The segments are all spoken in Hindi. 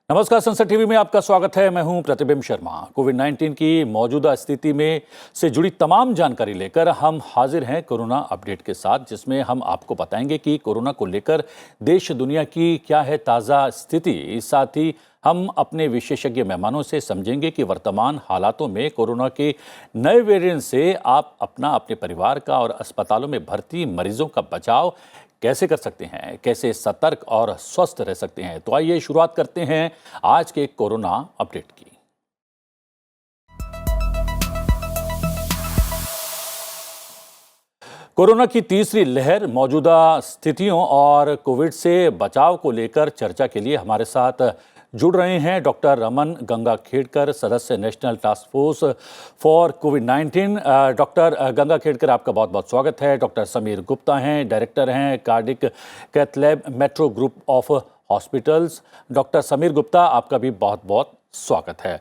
नमस्कार, संसद टीवी में आपका स्वागत है। मैं हूं प्रतिबिंब शर्मा। कोविड-19 की मौजूदा स्थिति में से जुड़ी तमाम जानकारी लेकर हम हाजिर हैं कोरोना अपडेट के साथ, जिसमें हम आपको बताएंगे कि कोरोना को लेकर देश दुनिया की क्या है ताज़ा स्थिति। साथ ही हम अपने विशेषज्ञ मेहमानों से समझेंगे कि वर्तमान हालातों में कोरोना के नए वेरिएंट से आप अपना, अपने परिवार का और अस्पतालों में भर्ती मरीजों का बचाव कैसे कर सकते हैं, कैसे सतर्क और स्वस्थ रह सकते हैं। तो आइए शुरुआत करते हैं आज के कोरोना अपडेट की। कोरोना की तीसरी लहर, मौजूदा स्थितियों और कोविड से बचाव को लेकर चर्चा के लिए हमारे साथ जुड़ रहे हैं डॉक्टर रमन गंगाखेड़कर, सदस्य national task force for covid. Doctor Gangakhedkar, आपका बहुत बहुत स्वागत है। डॉक्टर समीर गुप्ता हैं, डायरेक्टर हैं cardiac cath lab, Metro group of hospitals. Doctor Sameer Gupta, आपका भी बहुत बहुत स्वागत है।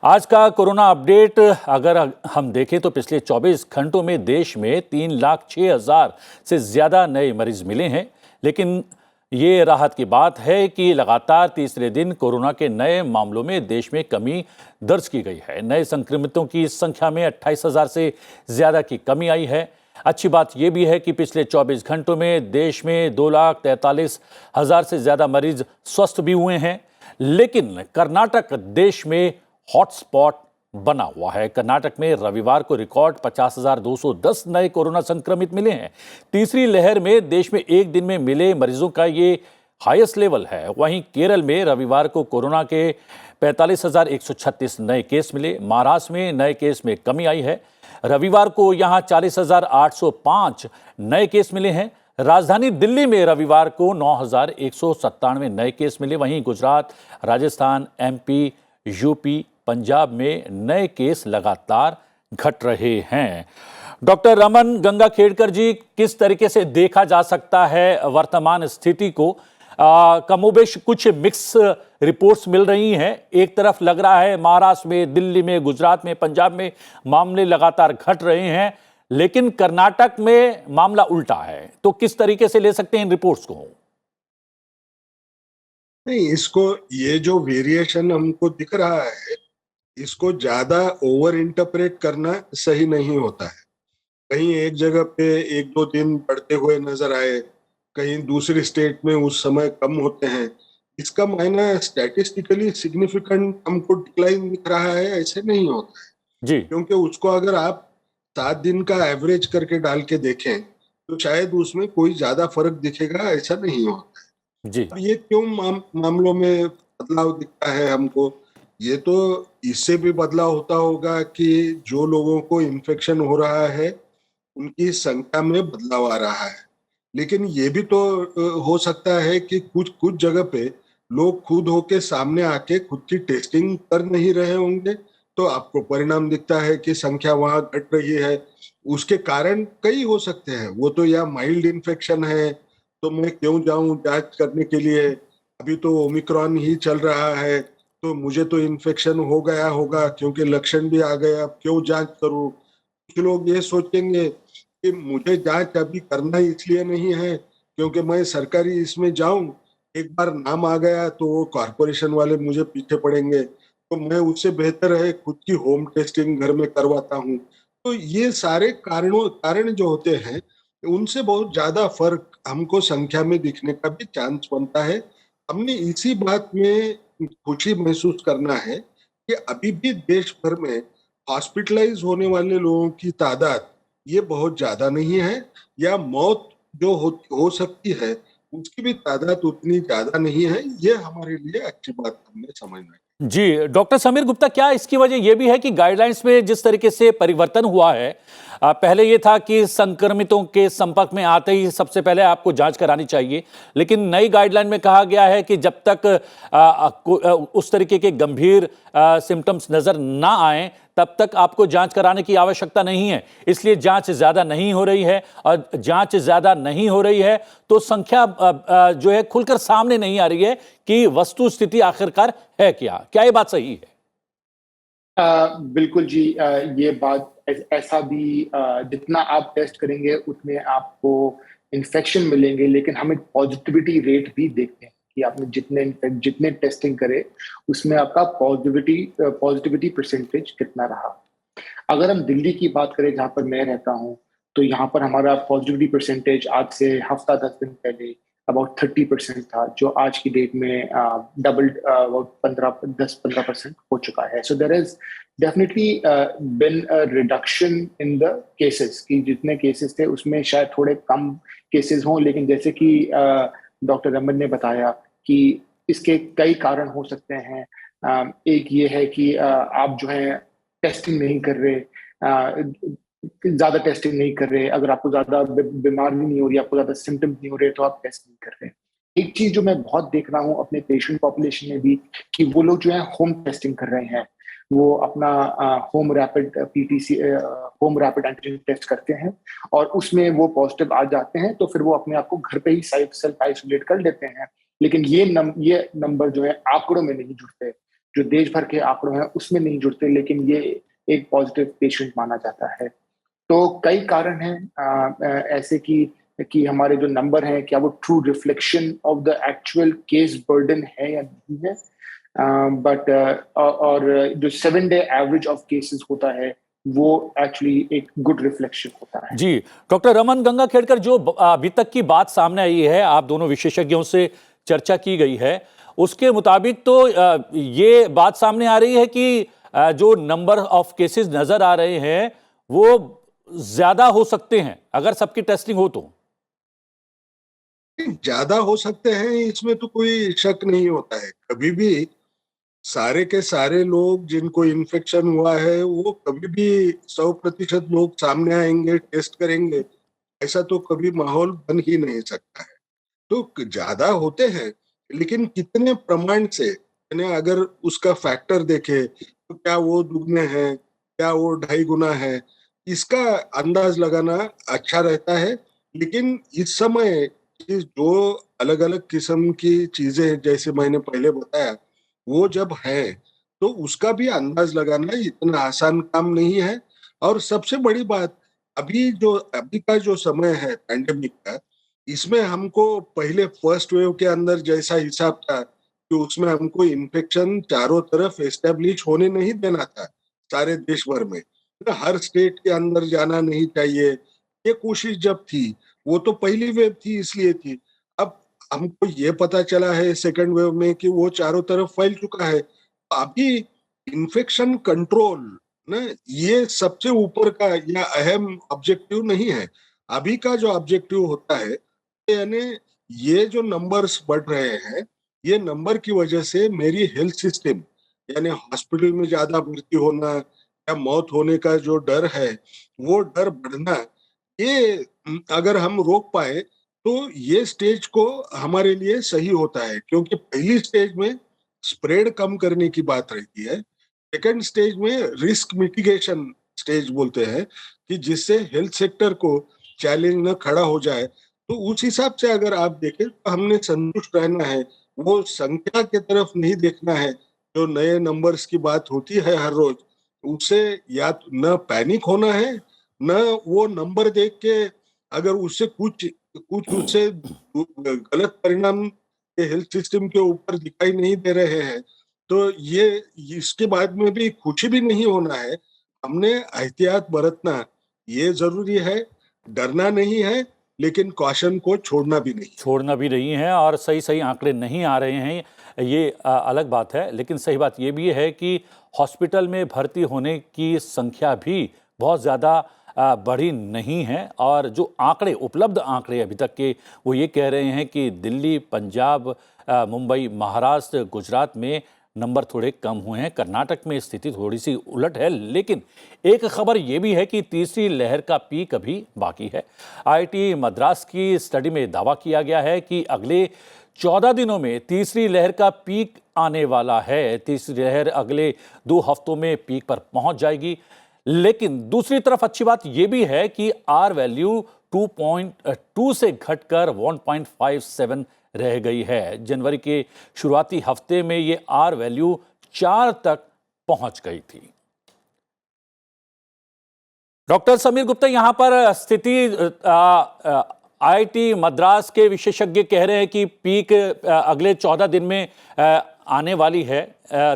आज का कोरोना अपडेट अगर हम देखें तो पिछले 24 घंटों में देश में 3,06,000 से ज़्यादा नए मरीज मिले हैं। लेकिन ये राहत की बात है कि लगातार तीसरे दिन कोरोना के नए मामलों में देश में कमी दर्ज की गई है। नए संक्रमितों की संख्या में 28,000 से ज़्यादा की कमी आई है। अच्छी बात यह भी है कि पिछले 24 घंटों में देश में 2,43,000 से ज़्यादा मरीज स्वस्थ भी हुए हैं। लेकिन कर्नाटक देश में हॉटस्पॉट बना हुआ है। कर्नाटक में रविवार को रिकॉर्ड 50,210 नए कोरोना संक्रमित मिले हैं। तीसरी लहर में देश में एक दिन में मिले मरीजों का ये हाईएस्ट लेवल है। वहीं केरल में रविवार को कोरोना के 45,136 नए केस मिले। महाराष्ट्र में नए केस में कमी आई है। रविवार को यहां 40,805 नए केस मिले हैं। राजधानी दिल्ली में रविवार को 9,197 नए केस मिले। वहीं गुजरात, राजस्थान, एमपी, यूपी, पंजाब में नए केस लगातार घट रहे हैं। डॉक्टर रमन गंगाखेड़कर जी, किस तरीके से देखा जा सकता है वर्तमान स्थिति को? कमोबेश कुछ मिक्स रिपोर्ट्स मिल रही हैं। एक तरफ लग रहा है महाराष्ट्र में, दिल्ली में, गुजरात में, पंजाब में मामले लगातार घट रहे हैं, लेकिन कर्नाटक में मामला उल्टा है। तो किस तरीके से ले सकते हैं इन रिपोर्ट्स को? नहीं, इसको ये जो वेरिएशन हमको दिख रहा है, इसको ज्यादा ओवर इंटरप्रेट करना सही नहीं होता है। कहीं एक जगह पे एक दो दिन बढ़ते हुए नजर आए, कहीं दूसरी स्टेट में उस समय कम होते हैं। इसका मायना स्टैटिस्टिकली सिग्निफिकेंट हमको डिक्लाइन दिख रहा है, ऐसे नहीं होता है जी क्योंकि उसको अगर आप 7 दिन का एवरेज करके डाल के देखें तो शायद उसमें कोई ज्यादा फर्क दिखेगा, ऐसा नहीं होता है। जी अब ये क्यों मामलों में बदलाव दिखता है हमको? ये तो इससे भी बदलाव होता होगा कि जो लोगों को इन्फेक्शन हो रहा है उनकी संख्या में बदलाव आ रहा है। लेकिन ये भी तो हो सकता है कि कुछ कुछ जगह पे लोग खुद होके सामने आके खुद की टेस्टिंग कर नहीं रहे होंगे, तो आपको परिणाम दिखता है कि संख्या वहां घट रही है। उसके कारण कई हो सकते हैं। वो तो या माइल्ड इन्फेक्शन है तो मैं क्यों जाऊं जांच करने के लिए, अभी तो ओमिक्रॉन ही चल रहा है तो मुझे तो इन्फेक्शन हो गया होगा क्योंकि लक्षण भी आ गए, अब क्यों जांच करूं। कुछ लोग ये सोचेंगे कि मुझे जांच अभी करना इसलिए नहीं है क्योंकि मैं सरकारी इसमें जाऊं, एक बार नाम आ गया तो वो कॉरपोरेशन वाले मुझे पीछे पड़ेंगे, तो मैं उससे बेहतर है खुद की होम टेस्टिंग घर में करवाता हूँ। तो ये सारे कारण जो होते हैं उनसे बहुत ज्यादा फर्क हमको संख्या में दिखने का भी चांस बनता है। हमने इसी बात में खुशी महसूस करना है कि अभी भी देश भर में हॉस्पिटलाइज होने वाले लोगों की तादाद ये बहुत ज्यादा नहीं है, या मौत जो हो सकती है उसकी भी तादाद उतनी ज्यादा नहीं है। ये हमारे लिए अच्छी बात हमने समझना है। जी डॉक्टर समीर गुप्ता, क्या इसकी वजह यह भी है कि गाइडलाइंस में जिस तरीके से परिवर्तन हुआ है? पहले यह था कि संक्रमितों के संपर्क में आते ही सबसे पहले आपको जांच करानी चाहिए, लेकिन नई गाइडलाइन में कहा गया है कि जब तक उस तरीके के गंभीर सिम्टम्स नजर ना आए तब तक आपको जांच कराने की आवश्यकता नहीं है। इसलिए जांच ज्यादा नहीं हो रही है, और जांच ज्यादा नहीं हो रही है तो संख्या जो है खुलकर सामने नहीं आ रही है कि वस्तु स्थिति आखिरकार है क्या। क्या ये बात सही है? बिल्कुल जी। ये बात ऐसा भी जितना आप टेस्ट करेंगे उतने आपको इन्फेक्शन मिलेंगे, लेकिन हम एक पॉजिटिविटी रेट भी देखते हैं कि आपने जितने टेस्टिंग करे उसमें आपका पॉजिटिविटी परसेंटेज कितना रहा। अगर हम दिल्ली की बात करें जहां पर मैं रहता हूं, तो यहाँ पर हमारा पॉजिटिविटी परसेंटेज आज से हफ्ता 10 दिन पहले अबाउट 30% था, जो आज की डेट में डबल अबाउट 10-15% हो चुका है। So there is definitely been a reduction in the cases, कि जितने केसेस थे उसमें शायद थोड़े कम केसेस हों, लेकिन जैसे कि डॉक्टर रमन ने बताया कि इसके कई कारण हो सकते हैं। एक ये है कि आप जो है टेस्टिंग नहीं कर रहे, ज्यादा टेस्टिंग नहीं कर रहे। अगर आपको ज्यादा बीमारी नहीं हो रही, आपको ज्यादा सिम्टम्स नहीं हो रहे, तो आप टेस्ट नहीं कर रहे। एक चीज जो मैं बहुत देख रहा हूँ अपने पेशेंट पॉपुलेशन में भी, कि वो लोग जो है होम टेस्टिंग कर रहे हैं। वो अपना होम रैपिड एंटीजन टेस्ट करते हैं, और उसमें वो पॉजिटिव आ जाते हैं, तो फिर वो अपने आप को घर पे ही सेल्फ आइसोलेट कर लेते हैं। लेकिन ये नंबर जो है आंकड़ों में नहीं जुड़ते, जो देश भर के आंकड़ों हैं उसमें नहीं जुड़ते, लेकिन ये एक पॉजिटिव पेशेंट माना जाता है। तो कई कारण हैं ऐसे कि हमारे जो नंबर हैं, क्या वो true reflection of the actual case burden है या नहीं है। बट और जो 7-day एवरेज ऑफ केसेस होता है, वो एक्चुअली एक गुड रिफ्लेक्शन होता है। जी, डॉक्टर रमन गंगाखेड़कर, जो अभी तक की बात सामने आई है, आप दोनों विशेषज्ञों से चर्चा की गई है, उसके मुताबिक तो ये बात सामने आ रही है कि जो नंबर ऑफ केसेस नजर आ रहे हैं वो ज्यादा हो सकते हैं अगर सबकी टेस्टिंग हो तो। ज्यादा हो सकते हैं, इसमें तो कोई शक नहीं होता है। कभी भी सारे के सारे लोग जिनको इन्फेक्शन हुआ है वो कभी भी 100% लोग सामने आएंगे, टेस्ट करेंगे, ऐसा तो कभी माहौल बन ही नहीं सकता है। तो ज्यादा होते हैं, लेकिन कितने प्रमाण से, यानी अगर उसका फैक्टर देखे तो क्या वो दुगने हैं, क्या वो 2.5 गुना है, इसका अंदाज लगाना अच्छा रहता है। लेकिन इस समय कि जो अलग अलग किस्म की चीजें, जैसे मैंने पहले बताया, वो जब है तो उसका भी अंदाज लगाना इतना आसान काम नहीं है। और सबसे बड़ी बात, अभी का जो समय है पैंडेमिक का, इसमें हमको पहले फर्स्ट वेव के अंदर जैसा हिसाब था कि उसमें हमको इन्फेक्शन चारों तरफ एस्टेब्लिश होने नहीं देना था सारे देश भर में, तो हर स्टेट के अंदर जाना नहीं चाहिए, ये कोशिश जब थी, वो तो पहली वेव थी इसलिए थी। अब हमको ये पता चला है सेकंड वेव में कि वो चारों तरफ फैल चुका है। अभी इन्फेक्शन कंट्रोल ना, ये सबसे ऊपर का या अहम ऑब्जेक्टिव नहीं है। अभी का जो ऑब्जेक्टिव होता है, यानी ये जो नंबर्स बढ़ रहे हैं, ये नंबर की वजह से मेरी हेल्थ सिस्टम, यानी हॉस्पिटल में ज्यादा भर्ती होना या मौत होने का जो डर है, वो डर बढ़ना, ये अगर हम रोक पाए तो ये स्टेज को हमारे लिए सही होता है। क्योंकि पहली स्टेज में स्प्रेड कम करने की बात रहती है, सेकंड स्टेज में रिस्क मिटिगेशन स्टेज बोलते हैं, कि जिससे हेल्थ सेक्टर को चैलेंज न खड़ा हो जाए। तो उस हिसाब से अगर आप देखें तो हमने संतुष्ट रहना है, वो संख्या की तरफ नहीं देखना है। जो नए नंबर्स की बात होती है हर रोज, उससे या तो न पैनिक होना है, न वो नंबर देख के अगर उससे कुछ कुछ उससे गलत परिणाम हेल्थ सिस्टम के ऊपर दिखाई नहीं दे रहे हैं, तो ये इसके बाद में भी खुशी भी नहीं होना है। हमने एहतियात बरतना ये जरूरी है, डरना नहीं है, लेकिन कॉशन को छोड़ना भी नहीं। छोड़ना भी नहीं है, और सही सही आंकड़े नहीं आ रहे हैं, ये अलग बात है। लेकिन सही बात ये भी है कि हॉस्पिटल में भर्ती होने की संख्या भी बहुत ज़्यादा बढ़ी नहीं है, और जो आंकड़े, उपलब्ध आंकड़े अभी तक के, वो ये कह रहे हैं कि दिल्ली, पंजाब, मुंबई, महाराष्ट्र, गुजरात में नंबर थोड़े कम हुए हैं। कर्नाटक में स्थिति थोड़ी सी उलट है। लेकिन एक खबर यह भी है कि तीसरी लहर का पीक अभी बाकी है। आईआईटी मद्रास की स्टडी में दावा किया गया है कि अगले 14 दिनों में तीसरी लहर का पीक आने वाला है। तीसरी लहर अगले 2 हफ्तों में पीक पर पहुंच जाएगी। लेकिन दूसरी तरफ अच्छी बात यह भी है कि आर वैल्यू 2.2 से घटकर 1.57 रह गई है। जनवरी के शुरुआती हफ्ते में ये आर वैल्यू 4 तक पहुंच गई थी। डॉक्टर समीर गुप्ता, यहां पर स्थिति आईआईटी मद्रास के विशेषज्ञ कह रहे हैं कि पीक अगले 14 दिन में आने वाली है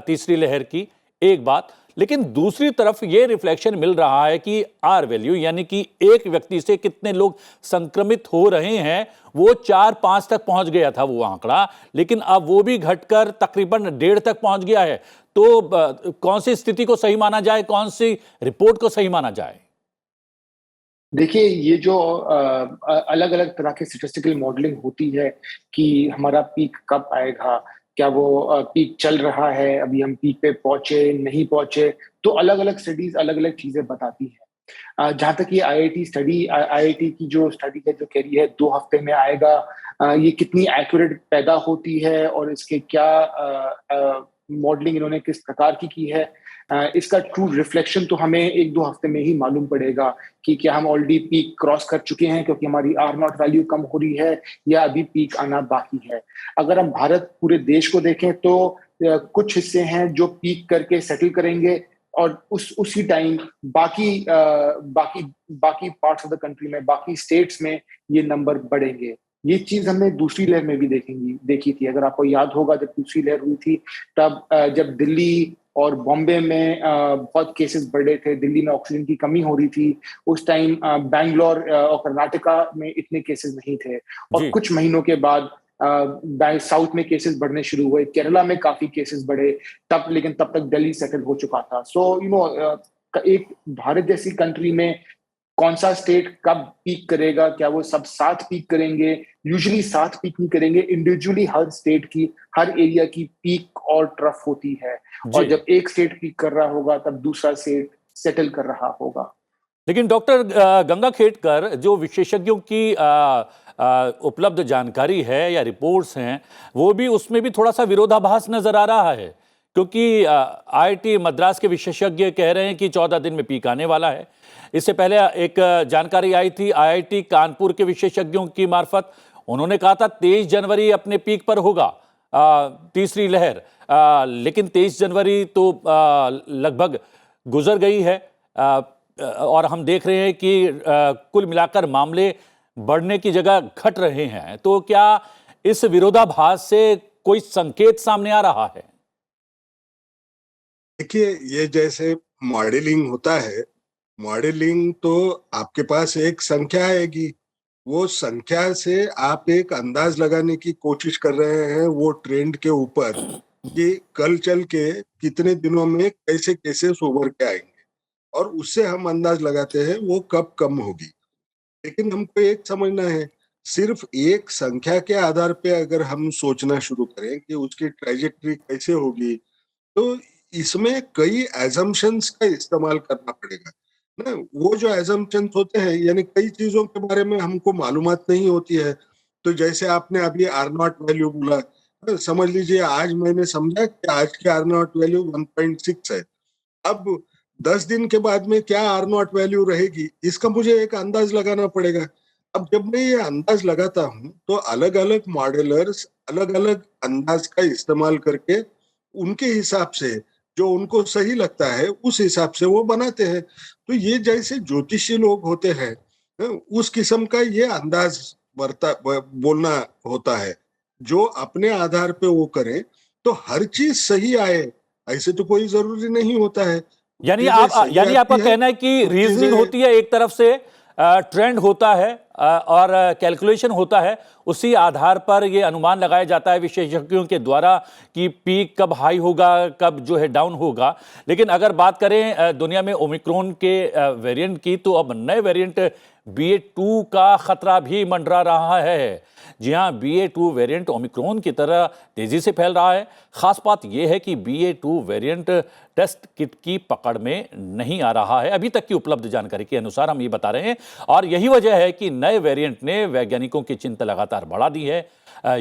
तीसरी लहर की, एक बात। लेकिन दूसरी तरफ ये रिफ्लेक्शन मिल रहा है कि आर वैल्यू यानी कि एक व्यक्ति से कितने लोग संक्रमित हो रहे हैं वो 4-5 तक पहुंच गया था वो आंकड़ा, लेकिन अब वो भी घटकर तकरीबन 1.5 तक पहुंच गया है। तो कौन सी स्थिति को सही माना जाए, कौन सी रिपोर्ट को सही माना जाए? देखिए, ये जो अलग अलग तरह के स्टैटिस्टिकल मॉडलिंग होती है कि हमारा पीक कब आएगा, क्या वो पीक चल रहा है, अभी हम पीक पे पहुंचे नहीं पहुंचे, तो अलग अलग स्टडीज अलग अलग चीजें बताती हैं। जहां तक ये आईआईटी की जो स्टडी है जो कह रही है 2 हफ्ते में आएगा, ये कितनी एक्यूरेट पैदा होती है और इसके क्या मॉडलिंग इन्होंने किस प्रकार की है, इसका ट्रू रिफ्लेक्शन तो हमें 1-2 हफ्ते में ही मालूम पड़ेगा कि क्या हम ऑलरेडी पीक क्रॉस कर चुके हैं क्योंकि हमारी आर नॉट वैल्यू कम हो रही है, या अभी पीक आना बाकी है। अगर हम भारत पूरे देश को देखें तो कुछ हिस्से हैं जो पीक करके सेटल करेंगे और उसी टाइम बाकी पार्ट्स ऑफ द कंट्री में, बाकी स्टेट्स में ये नंबर बढ़ेंगे। ये चीज हमने दूसरी लहर में भी देखी थी। अगर आपको याद होगा, जब दूसरी लहर हुई थी तब जब दिल्ली और बॉम्बे में बहुत केसेस बढ़े थे, दिल्ली में ऑक्सीजन की कमी हो रही थी, उस टाइम बैंगलोर और कर्नाटका में इतने केसेस नहीं थे। और कुछ महीनों के बाद साउथ में केसेस बढ़ने शुरू हुए, केरला में काफी केसेस बढ़े, लेकिन तब तक दिल्ली सेटल हो चुका था। सो एक भारत जैसी कंट्री में कौन सा स्टेट कब पीक करेगा, क्या वो सब साथ पीक करेंगे? यूजुअली साथ पीक नहीं करेंगे, इंडिविजुअली हर स्टेट की, हर एरिया की पीक और ट्रफ होती है, और जब एक स्टेट पीक कर रहा होगा तब दूसरा स्टेट सेटल कर रहा होगा। लेकिन डॉक्टर गंगाखेडकर, जो विशेषज्ञों की उपलब्ध जानकारी है या रिपोर्ट्स हैं, वो भी उसमें भी थोड़ा सा विरोधाभास नजर आ रहा है, क्योंकि आईआईटी मद्रास के विशेषज्ञ कह रहे हैं कि 14 दिन में पीक आने वाला है। इससे पहले एक जानकारी आई थी आईआईटी कानपुर के विशेषज्ञों की मार्फत, उन्होंने कहा था 23 जनवरी अपने पीक पर होगा तीसरी लहर, लेकिन 23 जनवरी तो लगभग गुजर गई है और हम देख रहे हैं कि कुल मिलाकर मामले बढ़ने की जगह घट रहे हैं। तो क्या इस विरोधाभास से कोई संकेत सामने आ रहा है? देखिए, ये जैसे मॉडलिंग होता है, मॉडलिंग तो आपके पास एक संख्या आएगी, वो संख्या से आप एक अंदाज लगाने की कोशिश कर रहे हैं वो ट्रेंड के ऊपर कि कल चल के कितने दिनों में कैसे केसेस उभर के आएंगे, और उससे हम अंदाज लगाते हैं वो कब कम होगी। लेकिन हमको एक समझना है, सिर्फ एक संख्या के आधार पे अगर हम सोचना शुरू करें कि उसकी ट्रेजेक्टरी कैसे होगी, तो इसमें कई एजम्पशंस का इस्तेमाल करना पड़ेगा ना। वो जो एजम्पशंस होते हैं, यानी कई चीजों के बारे में हमको मालूमात नहीं होती है। तो जैसे आपने अभी आर नॉट वैल्यू बोला, समझ लीजिए आज मैंने समझा कि आज की आर नॉट वैल्यू 1.6 है। अब 10 दिन के बाद में क्या आर नॉट वैल्यू रहेगी, इसका मुझे एक अंदाज लगाना पड़ेगा। अब जब मैं ये अंदाज लगाता हूँ तो अलग अलग मॉडलर्स अलग अलग अंदाज का इस्तेमाल करके उनके हिसाब से जो उनको सही लगता है उस हिसाब से वो बनाते हैं। तो ये जैसे ज्योतिषी लोग होते हैं, उस किस्म का ये अंदाज बोलना होता है, जो अपने आधार पे वो करे तो हर चीज सही आए, ऐसे तो कोई जरूरी नहीं होता है। यानी आपका कहना है कि रीजनिंग होती है एक तरफ से, ट्रेंड होता है और कैलकुलेशन होता है, उसी आधार पर ये अनुमान लगाया जाता है विशेषज्ञों के द्वारा कि पीक कब हाई होगा, कब जो है डाउन होगा। लेकिन अगर बात करें दुनिया में ओमिक्रॉन के वेरिएंट की, तो अब नए वेरिएंट BA.2 का खतरा भी मंडरा रहा है। जी हाँ, BA.2 वेरिएंट ओमिक्रॉन की तरह तेजी से फैल रहा है। खास बात यह है कि BA.2 वेरिएंट टेस्ट किट की पकड़ में नहीं आ रहा है, अभी तक की उपलब्ध जानकारी के अनुसार हम ये बता रहे हैं। और यही वजह है कि नए वेरिएंट ने वैज्ञानिकों की चिंता लगातार बढ़ा दी है।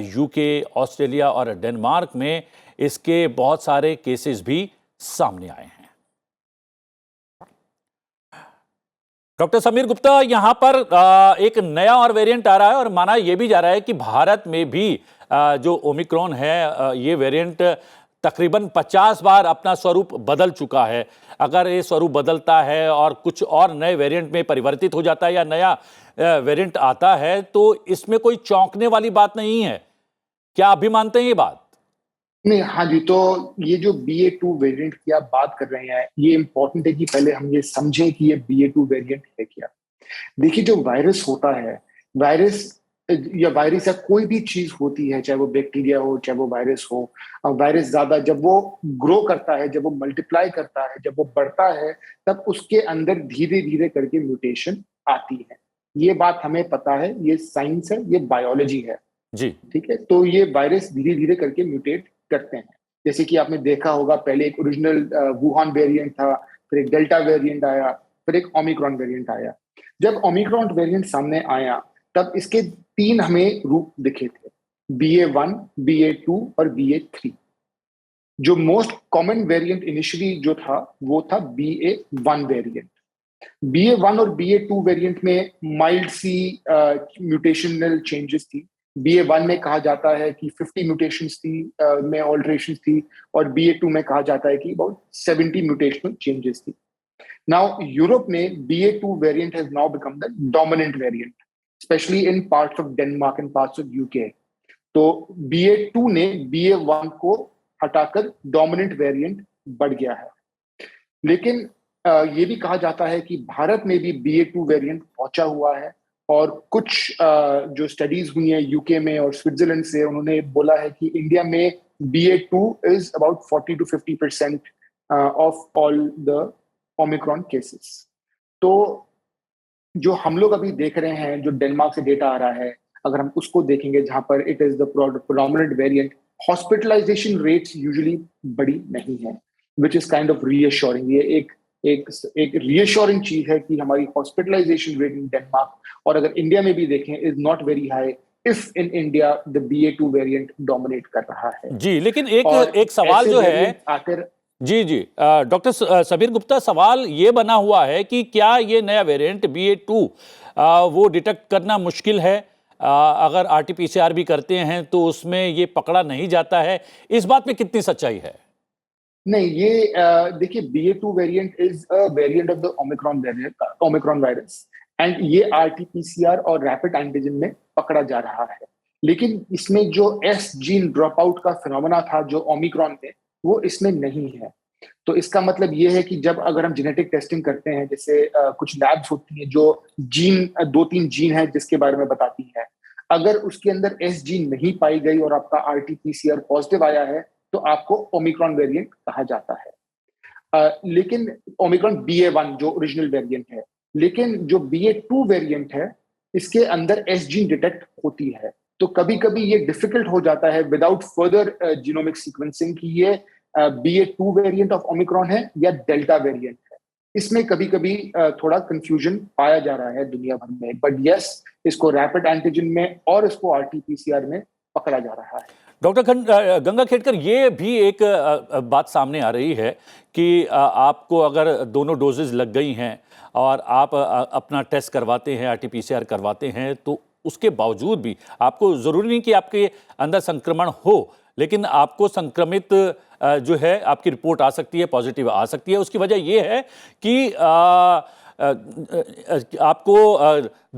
यूके, ऑस्ट्रेलिया और डेनमार्क में इसके बहुत सारे केसेस भी सामने आए हैं। डॉक्टर समीर गुप्ता, यहां पर एक नया और वेरिएंट आ रहा है और माना यह भी जा रहा है कि भारत में भी जो ओमिक्रॉन है, ये वेरिएंट तकरीबन 50 बार अपना स्वरूप बदल चुका है। अगर ये स्वरूप बदलता है और कुछ और नए वेरिएंट में परिवर्तित हो जाता है या नया वेरिएंट आता है तो इसमें कोई चौंकने वाली बात नहीं है। क्या आप भी मानते हैं ये बात? नहीं, हाँ जी, तो ये जो BA.2 वेरिएंट की आप बात कर रहे हैं, ये इंपॉर्टेंट है कि पहले हम ये समझें कि ये BA.2 वेरिएंट है क्या। देखिए, जो वायरस होता है, वायरस या वायरस या कोई भी चीज होती है, चाहे वो बैक्टीरिया हो, चाहे वो वायरस हो, वायरस ज्यादा जब वो ग्रो करता है, जब वो मल्टीप्लाई करता है, जब वो बढ़ता है, तब उसके अंदर धीरे धीरे करके म्यूटेशन आती है। ये बात हमें पता है, ये साइंस है, ये बायोलॉजी है। जी। ठीक है, तो ये वायरस धीरे धीरे करके म्यूटेट करते हैं। जैसे कि आपने देखा होगा, पहले एक ओरिजिनल वुहान वेरिएंट था, फिर एक डेल्टा वेरिएंट आया, फिर एक ओमिक्रॉन वेरिएंट आया। जब ओमिक्रॉन वेरिएंट सामने आया, तब इसके 3 हमें रूप दिखे थे, BA.1, BA.2 और BA.3। जो मोस्ट कॉमन वेरिएंट इनिशियली जो था, वो था BA.1 वेरिएंट। BA.1 और BA.2 वेरिएंट में माइल्ड सी म्यूटेशनल चेंजेस थी। BA.1 में कहा जाता है कि 50 म्यूटेशंस थी, में ऑल्टरेशंस थी, और BA.2 में कहा जाता है कि अबाउट 70 म्यूटेशनल चेंजेस थी। नाउ यूरोप में BA.2 variant has now become the dominant variant, specially in parts of Denmark and parts of UK. तो BA.2 ने BA.1 को हटाकर डोमिनेंट वेरिएंट बढ़ गया है। लेकिन ये भी कहा जाता है कि भारत में भी BA.2 वेरिएंट पहुंचा हुआ है, और कुछ जो स्टडीज हुई हैं यूके में और स्विट्जरलैंड से, उन्होंने बोला है कि इंडिया में BA.2 is about 40 to 50% of all the Omicron cases. तो जो हम लोग अभी देख रहे हैं, जो डेनमार्क से डेटा आ रहा है, अगर हम उसको देखेंगे, जहां पर it is the predominant variant, hospitalization rates usually बड़ी नहीं है, which is kind of reassuring. ये एक रीअश्योरिंग चीज है कि हमारी हॉस्पिटलाइजेशन रेट इन डेनमार्क, और अगर इंडिया में भी देखें, is not very high if in India the BA.2 variant dominate कर रहा है। जी, लेकिन और एक सवाल ऐसे जो है, वेरिएंट आकर जी जी, डॉक्टर सबीर गुप्ता, सवाल ये बना हुआ है कि क्या ये नया वेरिएंट BA.2 वो डिटेक्ट करना मुश्किल है? अगर RT-PCR भी करते हैं तो उसमें ये पकड़ा नहीं जाता है। इस बात में कितनी सच्चाई है? नहीं, ये देखिए, BA.2 variant is a variant of the Omicron virus, and ये RT-PCR और रैपिड एंटीजन में पकड़ा जा रहा है। लेकिन इसमें जो S जीन ड्रॉप आउट का फिनोमेना था जो ओमिक्रॉन में, वो इसमें नहीं है। तो इसका मतलब ये है कि जब अगर हम जेनेटिक टेस्टिंग करते हैं, जैसे कुछ लैब्स होती हैं जो जीन 2-3 जीन है जिसके बारे में बताती है, अगर उसके अंदर S जीन नहीं पाई गई और आपका RT-PCR पॉजिटिव आया है, तो आपको ओमिक्रॉन वेरिएंट कहा जाता है। लेकिन ओमिक्रॉन BA.1 जो ओरिजिनल वेरिएंट है, लेकिन जो BA.2 वेरिएंट है, इसके अंदर S जीन डिटेक्ट होती है। तो कभी कभी ये डिफिकल्ट हो जाता है विदाउट फर्दर जीनोमिक सीक्वेंसिंग कि ये BA.2 वेरिएंट ऑफ ओमिक्रॉन है या डेल्टा वेरिएंट है। इसमें कभी कभी थोड़ा कंफ्यूजन पाया जा रहा है दुनिया भर में, बट यस, इसको रैपिड एंटीजन में और इसको RT-PCR में पकड़ा जा रहा है। डॉक्टर गंगाखेड़कर, ये भी एक बात सामने आ रही है कि आपको अगर दोनों डोजेज लग गई हैं और आप अपना टेस्ट करवाते हैं, RT-PCR करवाते हैं, तो उसके बावजूद भी आपको ज़रूरी नहीं कि आपके अंदर संक्रमण हो, लेकिन आपको संक्रमित जो है आपकी रिपोर्ट आ सकती है, पॉजिटिव आ सकती है। उसकी वजह ये है कि आपको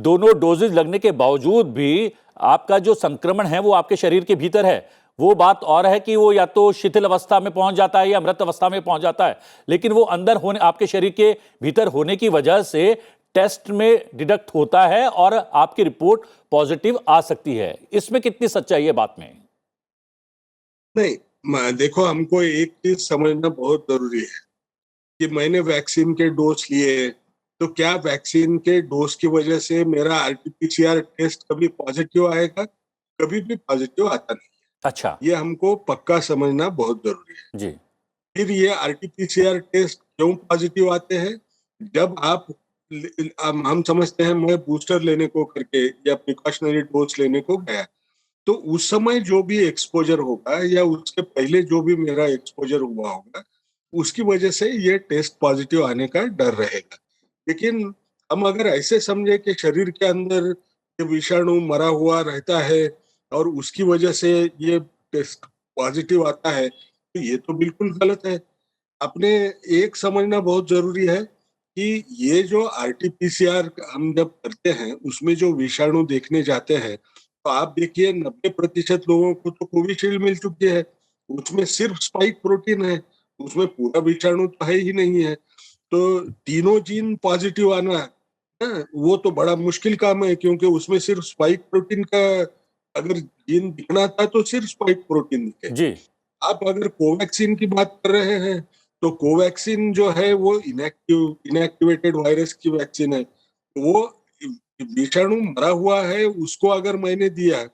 दोनों डोजेज लगने के बावजूद भी आपका जो संक्रमण है वो आपके शरीर के भीतर है। वो बात और है कि वो या तो शिथिल अवस्था में पहुंच जाता है या मृत अवस्था में पहुंच जाता है, लेकिन वो अंदर होने, आपके शरीर के भीतर होने की वजह से टेस्ट में डिटेक्ट होता है और आपकी रिपोर्ट पॉजिटिव आ सकती है। इसमें कितनी सच्चाई है बात में? नहीं, देखो, हमको एक चीज समझना बहुत जरूरी है कि मैंने वैक्सीन के डोज लिए, तो क्या वैक्सीन के डोज की वजह से मेरा RT-PCR टेस्ट कभी पॉजिटिव आएगा? कभी भी पॉजिटिव आता नहीं। अच्छा, ये हमको पक्का समझना बहुत जरूरी है। जी। फिर ये RT-PCR टेस्ट क्यों पॉजिटिव आते हैं? जब आप हम समझते हैं, मैं बूस्टर लेने को करके या प्रिकॉशनरी डोज लेने को गया, तो उस समय जो भी एक्सपोजर होगा या उसके पहले जो भी मेरा एक्सपोजर हुआ होगा, उसकी वजह से ये टेस्ट पॉजिटिव आने का डर रहेगा। लेकिन हम अगर ऐसे समझे कि शरीर के अंदर ये विषाणु मरा हुआ रहता है और उसकी वजह से ये टेस्ट पॉजिटिव आता है, तो ये तो बिल्कुल गलत है। अपने एक समझना बहुत जरूरी है कि ये जो आरटीपीसीआर हम जब करते हैं उसमें जो विषाणु देखने जाते हैं, तो आप देखिए 90% लोगों को तो कोविशील्ड मिल चुकी है, उसमें सिर्फ स्पाइक प्रोटीन है, उसमें पूरा विषाणु तो है ही नहीं है। तो तीनों जीन पॉजिटिव आना है, वो तो बड़ा मुश्किल काम है, क्योंकि उसमें सिर्फ स्पाइक प्रोटीन का अगर जीन दिखना था तो सिर्फ स्पाइक प्रोटीन दिखे। जी आप अगर कोवैक्सीन की बात कर रहे हैं, तो कोवैक्सीन जो है वो इनएक्टिवेटेड वायरस की वैक्सीन है। वो विषाणु मरा हुआ है, उसको अगर मैंने दिया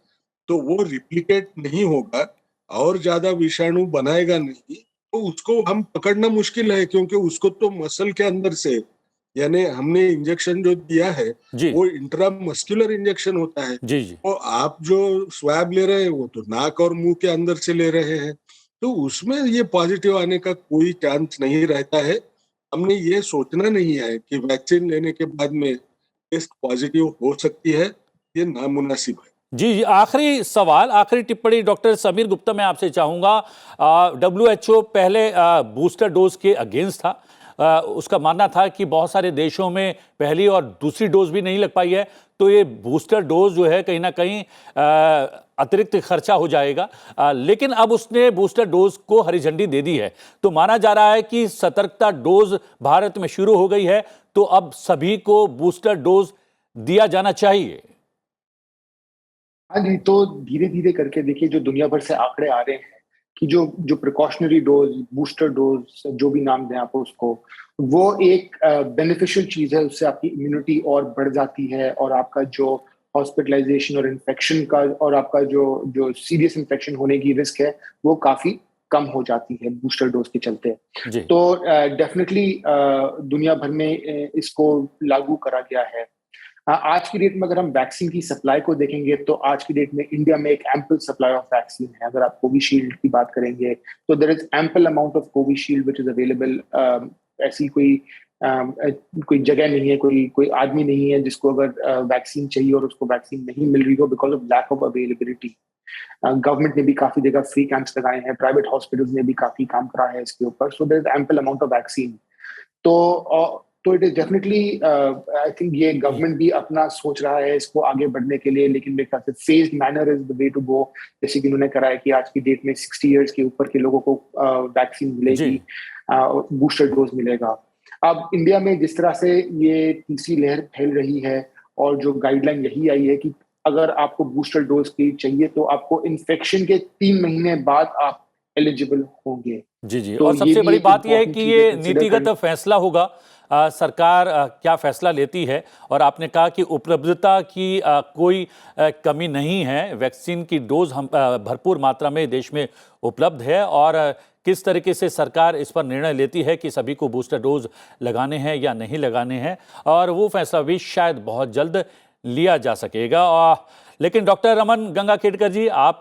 तो वो रिप्लिकेट नहीं होगा और ज्यादा विषाणु बनाएगा नहीं, तो उसको हम पकड़ना मुश्किल है, क्योंकि उसको तो मसल के अंदर से, यानी हमने इंजेक्शन जो दिया है जी वो इंट्रामस्कुलर इंजेक्शन होता है। जी जी तो आप जो स्वैब ले रहे हैं वो तो नाक और मुंह के अंदर से ले रहे हैं, तो उसमें ये पॉजिटिव आने का कोई चांस नहीं रहता है। हमने ये सोचना नहीं है कि वैक्सीन लेने के बाद में टेस्ट पॉजिटिव हो सकती है, ये नामुनासिब है। जी जी आखिरी सवाल, आखिरी टिप्पणी डॉक्टर समीर गुप्ता मैं आपसे चाहूंगा। WHO पहले बूस्टर डोज के अगेंस्ट था। उसका मानना था कि बहुत सारे देशों में पहली और दूसरी डोज भी नहीं लग पाई है, तो ये बूस्टर डोज जो है कहीं ना कहीं अतिरिक्त खर्चा हो जाएगा। लेकिन अब उसने बूस्टर डोज को हरी झंडी दे दी है, तो माना जा रहा है कि सतर्कता डोज भारत में शुरू हो गई है, तो अब सभी को बूस्टर डोज दिया जाना चाहिए। हाँ जी, तो धीरे धीरे करके देखिए जो दुनिया भर से आंकड़े आ रहे हैं कि जो जो प्रिकॉशनरी डोज, बूस्टर डोज, जो भी नाम दें आप उसको, वो एक बेनिफिशियल चीज है। उससे आपकी इम्यूनिटी और बढ़ जाती है और आपका जो हॉस्पिटलाइजेशन और इन्फेक्शन का और आपका जो जो सीरियस इन्फेक्शन होने की रिस्क है वो काफी कम हो जाती है बूस्टर डोज के चलते। जी तो डेफिनेटली दुनिया भर में इसको लागू करा गया है। आज की डेट में अगर हम वैक्सीन की सप्लाई को देखेंगे तो आज की डेट में इंडिया में एक एम्पल सप्लाई ऑफ वैक्सीन है। अगर आप कोविशील्ड की बात करेंगे तो there is ample amount of Covishield which is available. ऐसी कोई जगह नहीं है, कोई आदमी नहीं है जिसको अगर वैक्सीन चाहिए और उसको वैक्सीन नहीं मिल रही हो because of lack of availability. Government ने भी काफी जगह फ्री कैंप्स लगाए हैं, प्राइवेट हॉस्पिटल्स ने भी काफी काम करा है इसके ऊपर। So there is ample amount of vaccine. तो it is definitely I think ये गवर्नमेंट भी अपना सोच रहा है इसको आगे बढ़ने के लिए, लेकिन मेरे ख्याल से phased manner is the way to go. जैसे कि उन्होंने करा है कि आज की डेट में 60 इयर्स के ऊपर के लोगों को वैक्सीन मिलेगी, बूस्टर डोज मिलेगा। अब इंडिया में जिस तरह से ये तीसरी लहर फैल रही है और जो गाइडलाइन यही आई है कि अगर आपको बूस्टर डोज की चाहिए तो आपको इन्फेक्शन के 3 महीने बाद आप एलिजिबल होंगे। जी जी तो और ये सबसे भी बड़ी एक बात यह है important कि चीज़ है ये consider नीतिगत करने। फैसला होगा। सरकार क्या फैसला लेती है, और आपने कहा कि उपलब्धता की कोई कमी नहीं है, वैक्सीन की डोज हम भरपूर मात्रा में देश में उपलब्ध है, और किस तरीके से सरकार इस पर निर्णय लेती है कि सभी को बूस्टर डोज लगाने हैं या नहीं लगाने हैं, और वो फैसला भी शायद बहुत जल्द लिया जा सकेगा। लेकिन डॉक्टर रमन गंगाखेडकर जी, आप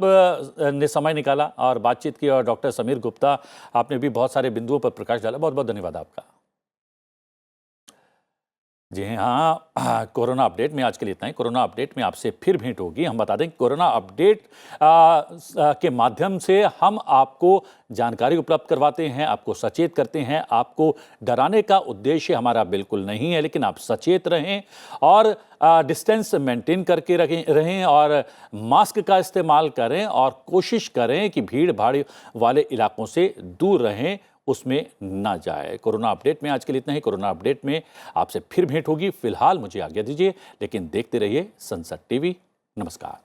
ने समय निकाला और बातचीत की, और डॉक्टर समीर गुप्ता आपने भी बहुत सारे बिंदुओं पर प्रकाश डाला, बहुत बहुत धन्यवाद आपका। जी हाँ, कोरोना अपडेट में आज के लिए इतना ही। कोरोना अपडेट में आपसे फिर भेंट होगी। हम बता दें, कोरोना अपडेट के माध्यम से हम आपको जानकारी उपलब्ध करवाते हैं, आपको सचेत करते हैं। आपको डराने का उद्देश्य हमारा बिल्कुल नहीं है, लेकिन आप सचेत रहें और डिस्टेंस मेंटेन करके रहें और मास्क का इस्तेमाल करें, और कोशिश करें कि भीड़ भाड़ वाले इलाकों से दूर रहें, उसमें ना जाए। कोरोना अपडेट में आज के लिए इतना ही। कोरोना अपडेट में आपसे फिर भेंट होगी। फिलहाल मुझे आज्ञा दीजिए, लेकिन देखते रहिए संसद टीवी। नमस्कार।